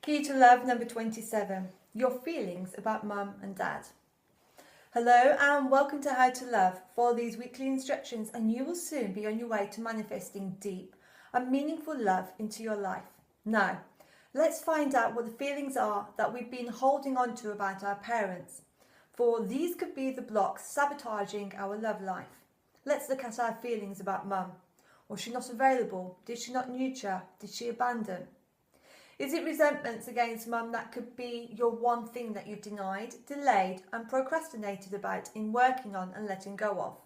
Key to Love number 27. Your feelings about mum and dad. Hello and welcome to How to Love. Follow these weekly instructions and you will soon be on your way to manifesting deep and meaningful love into your life. Now, let's find out what the feelings are that we've been holding on to about our parents. For these could be the blocks sabotaging our love life. Let's look at our feelings about mum. Was she not available? Did she not nurture? Did she abandon? Is it resentments against mum that could be your one thing that you've denied, delayed and procrastinated about in working on and letting go of?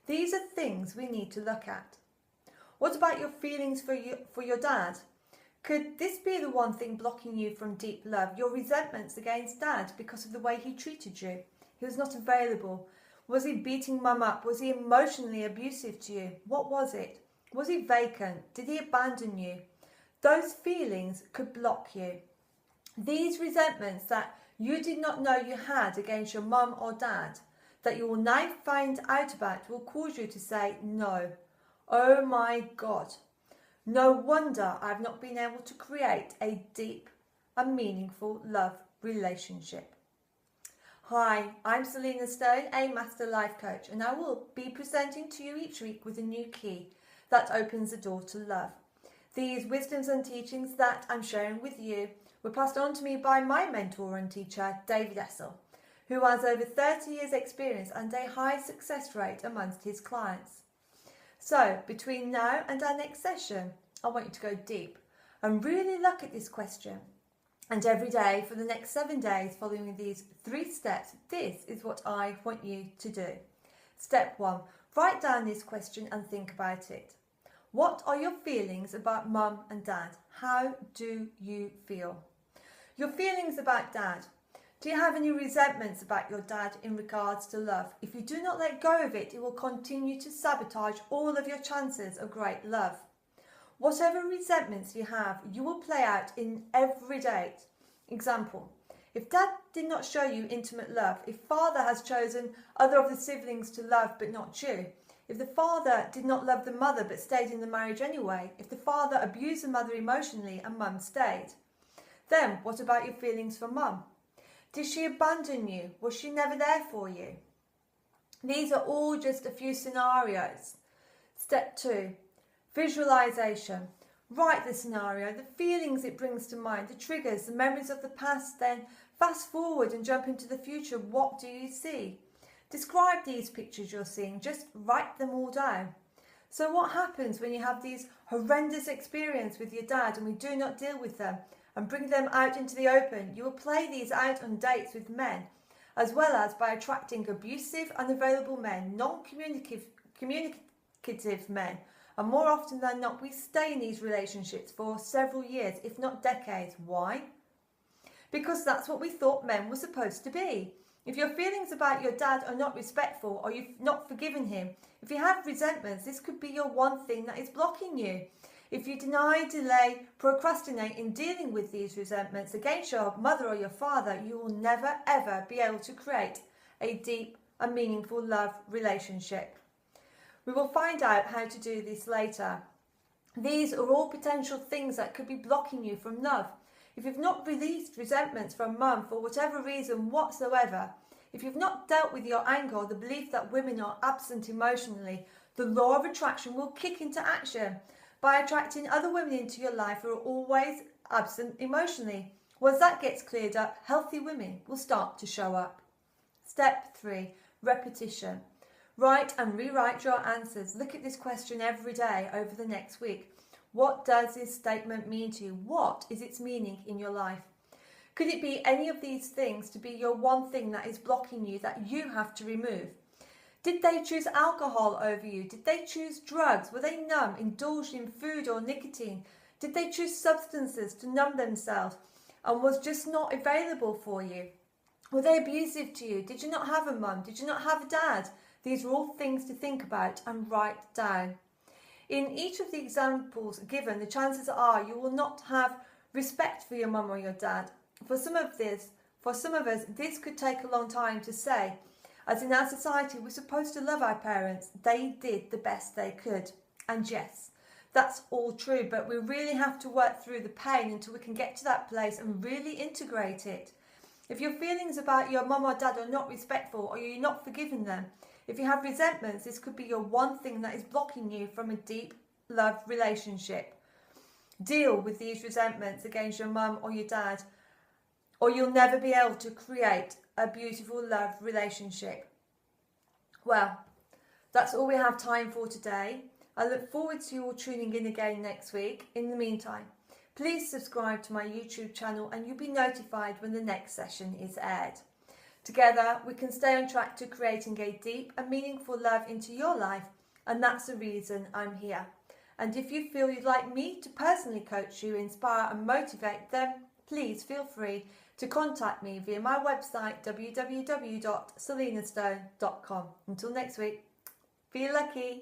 These are things we need to look at. What about your feelings for your dad? Could this be the one thing blocking you from deep love? Your resentments against dad because of the way he treated you? He was not available. Was he beating mum up? Was he emotionally abusive to you? What was it? Was he vacant? Did he abandon you? Those feelings could block you. These resentments that you did not know you had against your mum or dad, that you will now find out about, will cause you to say no. Oh my God. No wonder I've not been able to create a deep and meaningful love relationship. Hi, I'm Selina Stone, a Master Life Coach, and I will be presenting to you each week with a new key that opens the door to love. These wisdoms and teachings that I'm sharing with you were passed on to me by my mentor and teacher, David Essel, who has over 30 years experience and a high success rate amongst his clients. So, between now and our next session, I want you to go deep and really look at this question. And every day for the next 7 days following these 3 steps, this is what I want you to do. Step 1, write down this question and think about it. What are your feelings about mum and dad? How do you feel? Your feelings about dad. Do you have any resentments about your dad in regards to love? If you do not let go of it, it will continue to sabotage all of your chances of great love. Whatever resentments you have, you will play out in every date. Example, if dad did not show you intimate love, if father has chosen other of the siblings to love but not you, if the father did not love the mother but stayed in the marriage anyway, if the father abused the mother emotionally and mum stayed, then what about your feelings for mum? Did she abandon you? Was she never there for you? These are all just a few scenarios. Step 2, visualization. Write the scenario, the feelings it brings to mind, the triggers, the memories of the past, then fast forward and jump into the future. What do you see? Describe these pictures you're seeing, just write them all down. So what happens when you have these horrendous experiences with your dad and we do not deal with them and bring them out into the open? You will play these out on dates with men, as well as by attracting abusive, unavailable men, non-communicative men. And more often than not, we stay in these relationships for several years, if not decades. Why? Because that's what we thought men were supposed to be. If your feelings about your dad are not respectful or you've not forgiven him, if you have resentments, this could be your one thing that is blocking you. If you deny, delay, procrastinate in dealing with these resentments against your mother or your father, you will never ever be able to create a deep and meaningful love relationship. We will find out how to do this later. These are all potential things that could be blocking you from love. If you've not released resentments from mum for whatever reason whatsoever, if you've not dealt with your anger or the belief that women are absent emotionally, the law of attraction will kick into action by attracting other women into your life who are always absent emotionally. Once that gets cleared up, healthy women will start to show up. Step 3, repetition. Write and rewrite your answers. Look at this question every day over the next week. What does this statement mean to you? What is its meaning in your life? Could it be any of these things to be your one thing that is blocking you that you have to remove? Did they choose alcohol over you? Did they choose drugs? Were they numb, indulged in food or nicotine? Did they choose substances to numb themselves and was just not available for you? Were they abusive to you? Did you not have a mum? Did you not have a dad? These are all things to think about and write down. In each of the examples given, the chances are you will not have respect for your mum or your dad. For some of us, this could take a long time to say, as in our society, we're supposed to love our parents. They did the best they could. And yes, That's all true, but we really have to work through the pain until we can get to that place and really integrate it. If your feelings about your mum or dad are not respectful, or you're not forgiving them, if you have resentments, this could be your one thing that is blocking you from a deep love relationship. Deal with these resentments against your mum or your dad, or you'll never be able to create a beautiful love relationship. Well, that's all we have time for today. I look forward to you all tuning in again next week. In the meantime, please subscribe to my YouTube channel and you'll be notified when the next session is aired. Together, we can stay on track to creating a deep and meaningful love into your life, and that's the reason I'm here. And if you feel you'd like me to personally coach you, inspire and motivate, then please feel free to contact me via my website www.selinastone.com. Until next week, feel lucky.